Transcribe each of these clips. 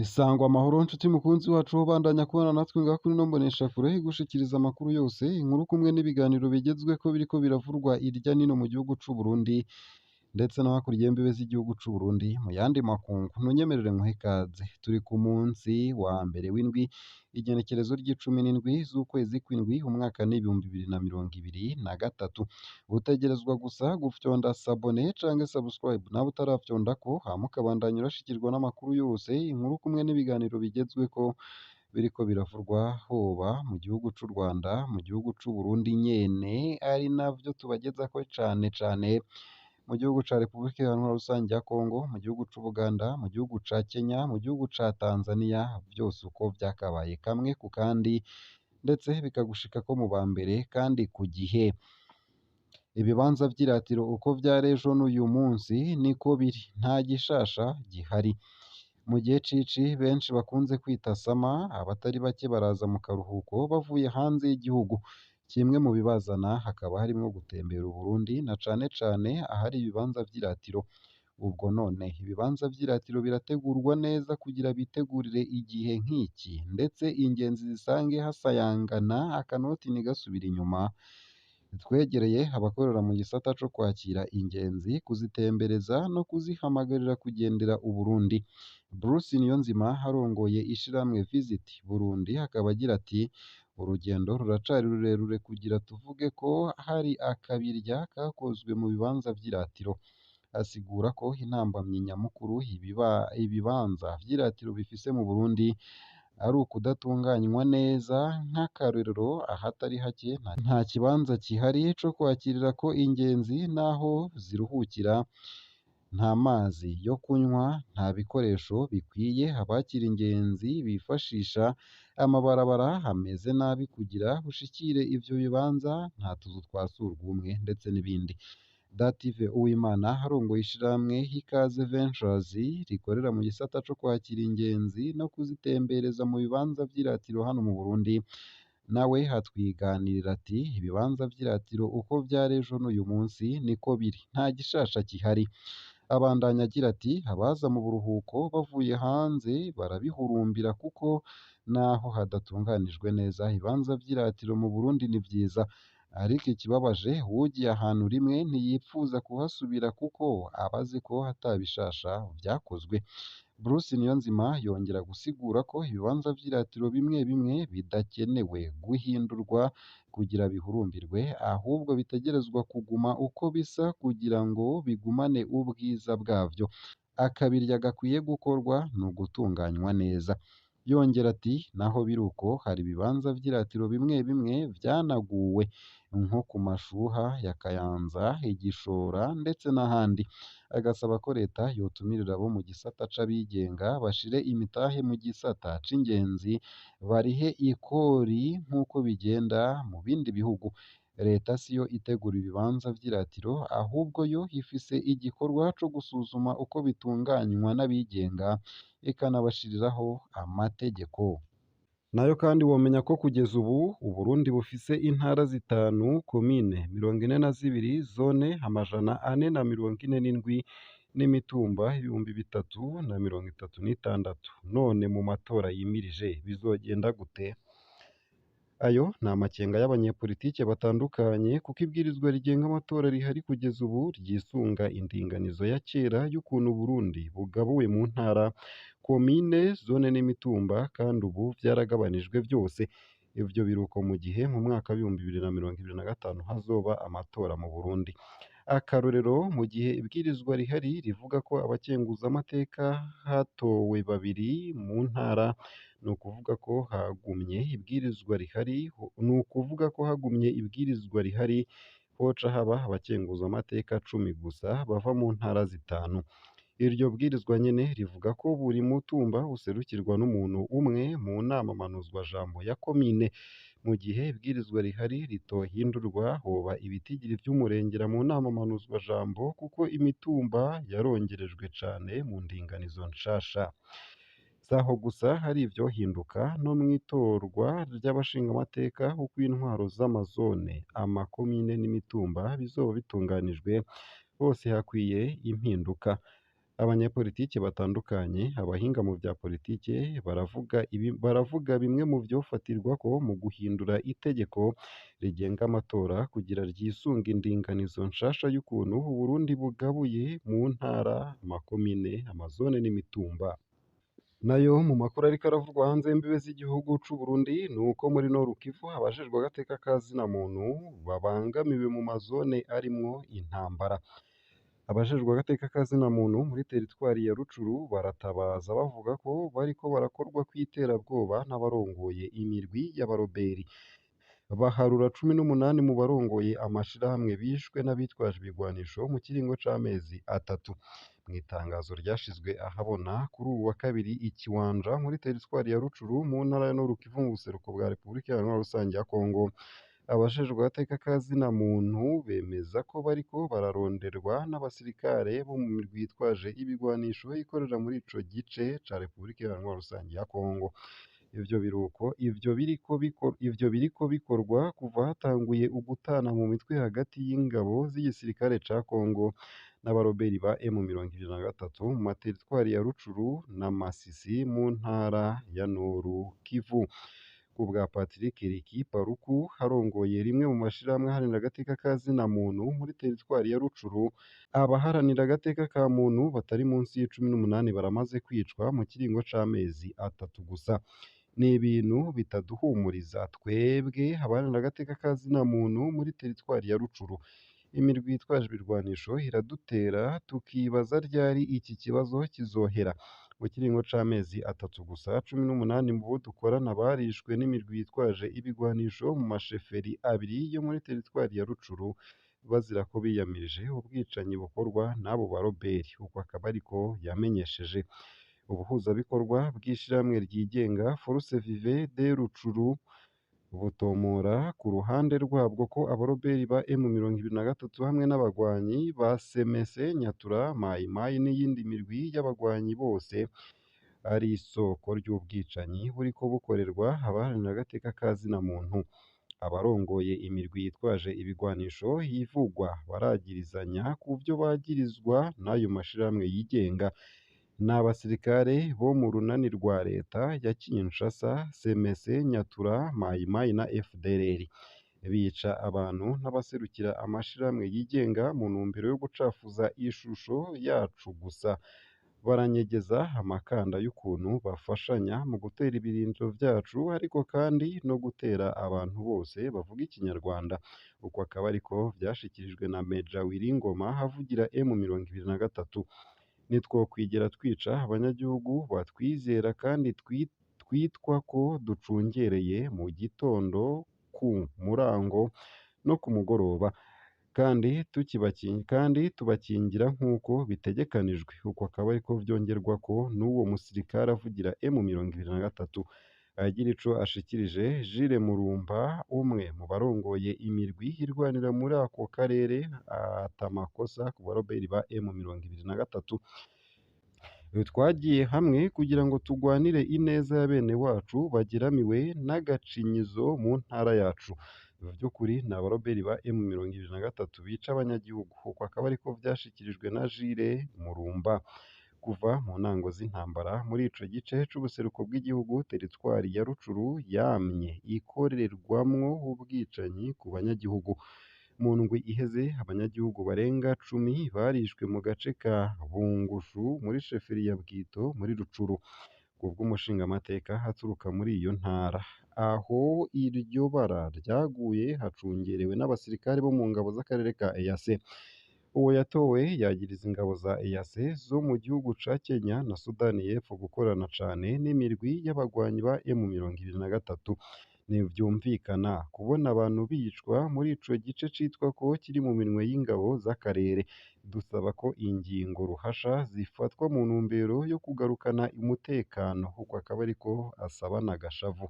Sangwa amahoro nshuti mukunzi wacu ubandanya kubana natwe ngaha kuri ino mboneshakure igushikiriza amakuru yose, inkuru kumwe n'ibiganiro bigezweko biriko biravurwa irya nino mu gihugu c'u Burundi ndetse no hakurya y'imbibe z'igihugu c'u Burundi mu yandi makungu. Ntunyemerere nkuhe ikaze. Turi ku munsi wa mbere w'indwi, igenekerezo ry'icumi n'indwi z'ukwezi kw'indwi, umwaka n'ibihumbi bibiri na mirongo ibiri na gatatu. Utegerezwa gusa gufyonda sabone canke subscribe nawe utarafyondako, hama ukabandanya urashikirwa n'amakuru yose, inkuru kumwe n'ibiganiro bigezweko biriko biravurwa hoba mu gihugu c'u Rwanda, mu gihugu c'u Burundi nyene, ari navyo tubagezako cane cane mu gihugu ca Repubulika Iharanira Rusangi ya Kongo, mu gihugu c'u Buganda, mu gihugu ca Kenya, mu gihugu ca Tanzania, vyose uko vyakabaye kamwe ku kandi ndetse bikagushikako mu ba mbere kandi ku gihe. Ibibanza vy'iratiro uko vyari ejo n'uyu munsi niko biri, nta gishasha gihari. Mu gihe c'ici benshi bakunze kwita sama, abatari bake baraza mu karuhuko bavuye hanze y'igihugu. Kimwe mu bibazana hakaba harimwo gutembera Uburundi na cane cane ahari ibibanza vy'iratiro. Ubwo none ibibanza vy'iratiro birategurwa neza kugira bitegurire igihe nk'iki, ndetse ingenzi zisange hasayangana akanoti ntigasubire inyuma. Twegereye abakorera mu gisata co kwakira ingenzi, kuzitembereza no kuzihamagarira kugendera Uburundi. Bruce Niyonzima arongoye ishirahamwe Visit Burundi akaba agira ati urugendo ruracari rurerure kugira tuvuge ko hari akabirya kakozwe mu bibanza vy'iratiro. Asigura ko intambamyi nyamukuru ibibanza vy'iratiro bifise mu Burundi ari ukudatunganywa neza. Nk'akarorero ahatari hake nta kibanza kihari co kwakirirako ingenzi n'aho ziruhukira, nta mazi yo kunywa, nta bikoresho bikwiye abakira ingenzi bifashisha, amabarabara hameze nabi kugira bushikire ivyo bibanza, nta tuzu twa surwumwe ndetse n'ibindi. Dative Uwimana arongoye ishirahamwe Ikaze Ventures rikorera mu gisata co kwakira ingenzi no kuzitembereza mu bibanza vy'iratiro hano mu Burundi, nawe hatwiganirira ati ibibanza vy'iratiro uko vyari ejo n'uyu munsi niko biri, nta gishasha gihari. Abandanya agira ati abaza mu buruhuko bavuye hanze barabihurumbira kuko naho hadatunganijwe neza ibibanza vy'iratiro mu Burundi ni vyiza, ariko ikibabaje uwugiye ahantu rimwe ntiyipfuza kuhasubira kuko aba azi ko hatabishasha vyakozwe. Bruce Niyonzima yongera gusigura ko ibibanza vy'iratiro bimwe bimwe bidakenewe guhindurwa kugira bihurumbirwe, ahubwo bitegerezwa kuguma uko bisa kugira ngo bigumane ubwiza bwavyo. Akabirya gakwiye gukorwa ni ugutunganywa neza. Yongera ati naho biri uko hari ibibanza vy'iratiro bimwe bimwe vyanaguwe nko ku mashuha ya Kayanza, Igishora ndetse n'ahandi. Agasaba ko leta yotumirira abo mu gisata c'abigenga bashire imitahe mu gisata c'ingenzi, barihe ikori nk'uko bigenda mu bindi bihugu. Leta siyo itegura ibibanza vy'iratiro, ahubwo yo ifise igikorwa co gusuzuma uko bitunganywa n'abigenga, ikanabashiriraho amategeko. Nayo kandi womenya ko kugeza ubu Uburundi bufise intara zitanu, komine 42, zone 447 n'imitumba 3036. None mu matora yimirije bizogenda gute? Ayo ni amakenga y'abanyepolitike batandukanye kuko ibwirizwa rigenga amatora rihari kugeza ubu ryisunga indinganizo ya kera y'ukuntu Burundi bugabuwe mu ntara, komine, zone n'imitumba, kandi ubu vyaragabanijwe vyose. Ivyo biruko mu gihe mu mwaka w'ibihumbi 2025 hazoba amatora mu Burundi. Akarorero mu gihe ibwirizwa rihari rivuga ko abakenguzamateka hatowe 2 mu ntara, ni ukuvuga ko hagumye ibwirizwa rihari hoca haba abakenguzamateka 10 gusa bava mu ntara zitanu. Iryo bwirizwa nyene rivuga ko buri mutumba userukirwa n'umuntu umwe mu nama mpanuzwajambo ya komine. Mu gihe ibwirizwa rihari ritohindurwa, hoba ibitigiri vy'umurengera mu nama mpanuzwajambo kuko imitumba yarongerejwe cane mu ndinganizo nshasha. Saho gusa hari ivyohinduka no mw'itorwa ry'abashingamateka uko intwaro z'amazone, amakomine n'imitumba bizoba bitunganijwe, hose hakwiye impinduka. Abanyepolitike batandukanye, abahinga mu vya politike baravuga bimwe mu vyofatirwako mu guhindura itegeko rigenga amatora kugira ryisunge indinganizo nshasha y'ukuntu Uburundi bugabuye mu ntara, amakomine, amazone n'imitumba. Nayo mu makuru ariko aravugwa hanze y'imbibe z'igihugu c'Uburundi nuko muri Noru Kivu abajejwe agateka ka zina muntu babangamiwe mu mazone arimwo intambara. Abajejwe agateka ka zina muntu muri teritwari ya Rucuru baratabaza bavuga ko bariko barakorwako iterabwoba n'abarongoye imirwi y'abaroberi. Baharura 18 mu barongoye amashirahamwe bishwe n'abitwaje ibigwanisho mu kiringo c'amezi 3. Mw'itangazo ryashizwe ahabona kuri uwu wa kabiri i Kiwanja muri teritwari ya Rucuru mu ntara ya Noru Kivu mu buseruko bwa Repubulika Iharanira Rusangi ya Kongo. Abajejwe agateka ka zina muntu bemeza ko bariko bararonderwa n'abasirikare bo mu mirwi yitwaje ibigwanisho ikorera muri ico gice ca Repubulika Iharanira Rusangi ya Kongo. Ivyo biriko bikorwa kuva hatanguye ugutana mu mitwe hagati y'ingabo z'igisirikare ca Kongo n'abaroberi ba M23 mu materitwari ya Rucuru na Masisi mu ntara ya Noru Kivu. Ku bwa Patrick Riki Paruku harongoye rimwe mu mashirahamwe aharanira agateka ka zina muntu muri teritwari ya Rucuru, abaharanira agateka ka muntu batari munsi y'18 baramaze kwicwa mu kiringo c'amezi 3 gusa. Ni ibintu bitaduhumuriza twebwe abaharanira agateka ka zina muntu muri teritwari ya Rucuru. Imirwi yitwaje ibirwanisho iradutera tukibaza ryari iki kibazo kizohera. Mu kiringo c'amezi 3 gusa 18 mu bo dukorana barishwe n'imirwi yitwaje ibigwanisho mu masheferi 2 yo muri teritwari ya Rucuru bazira ko biyamirije ubwicanyi bukorwa n'abo baroberi. Uko akaba ariko yamenyesheje. Ubuhuzabikorwa bw'ishirahamwe ryigenga Force Vive de Rucuru butomora ku ruhande rwabwo ko abaroberi ba M23 hamwe n'abagwanyi ba SMS, Nyatura, Mai Mai n'iyindi mirwi y'abagwanyi bose ari isoko ry'ubwicanyi buriko bukorerwa abaharanira agateka ka zina muntu. Abarongoye imirwi yitwaje ibigwanisho yivugwa baragirizanya ku vyo bagirizwa n'ayo mashirahamwe yigenga. N'abasirikare bo mu runani rwa leta ya Kinshasa, SMS, Nyatura, Mai Mai na FDLR. Bica abantu n'abaserukira amashirahamwe yigenga mu ntumbero yo gucafuza ishusho yacu gusa. Baranyegeza amakanda y'ukuntu bafashanya mu gutera ibirindiro vyacu ariko kandi no gutera abantu bose bavuga ikinyarwanda. Uko akaba ariko vyashikirijwe na Meja Wiringoma havugira M23. Nitwokwigera twica abanyagihugu batwizera kandi twitwa ko ducungereye mu gitondo, ku murango no ku mugoroba, kandi tubakingira nk'uko bitegekanijwe. Uko akaba ariko vyongerwako n'uwo musirikare avugira M23. Agira ico ashikirije, Jules Murumba, umwe mu barongoye imirwi irwanira muri ako karere, ata makosa ku baroberi ba M23. Twagiye hamwe kugira ngo tugwanire ineza ya bene wacu bageramiwe n'agacinyizo mu ntara yacu. Vy'ukuri ni abaroberi ba M23 bica abanyagihugu. Uko akaba ariko vyashikirijwe na Jules Murumba. Kuva mu ntango z'intambara muri ico gice c'ubuseruko bw'igihugu, teritwari ya Rucuru yamye ikorerwamwo ubwicanyi ku banyagihugu. Mu ndwi iheze abanyagihugu barenga 10 barishwe mu gace ka Bungushu muri sheferi ya Bwito muri Rucuru. Kubw'umushingamateka haturuka muri iyo ntara, aho iryo bara ryaguye hacungerewe n'abasirikare bo mu ngabo z'akarere ka EAC. Uwo yatowe yagiriza ingabo za EAC zo mu gihugu ca Kenya na Sudani y'Epfo gukorana cane n'imirwi y'abagwanyi ba M23. Ntivyumvikana kubona abantu bicwa muri ico gice citwa ko kiri mu minwe y'ingabo z'akarere. Dusaba ko ingingo ruhasha zifatwa mu ntumbero yo kugarukana umutekano. Uko akaba ariko asabana agashavu.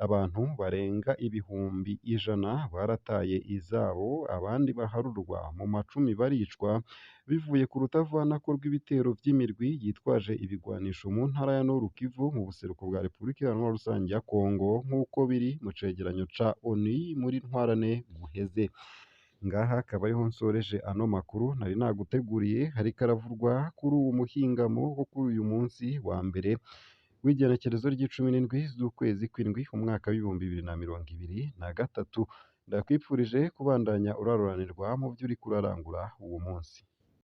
Abantu barenga ibihumbi 100 barataye izabo, abandi baharurwa mu macumi baricwa bivuye ku rutavanako rw'ibitero vy'imirwi yitwaje ibigwanisho mu ntara ya Noru Kivu mu buseruko bwa Repubulika Iharanira Rusangi ya Kongo, nk'uko biri mu cegeranyo ca ONU muri ntwarane guheze. ngaha akaba ariho nsoreje ano makuru nari naguteguriye ariko aravurwa kuri uwu muhingamo wo kuri uyu munsi wa mbere w'igenekerezo ry'icumi z'ukwezi kw'indwi umwaka w'ibihumbi bibiri na mirongo ibiri na gatatu. Ndakwifurije kubandanya uraroranirwa mu byo uriko urarangura uwo munsi.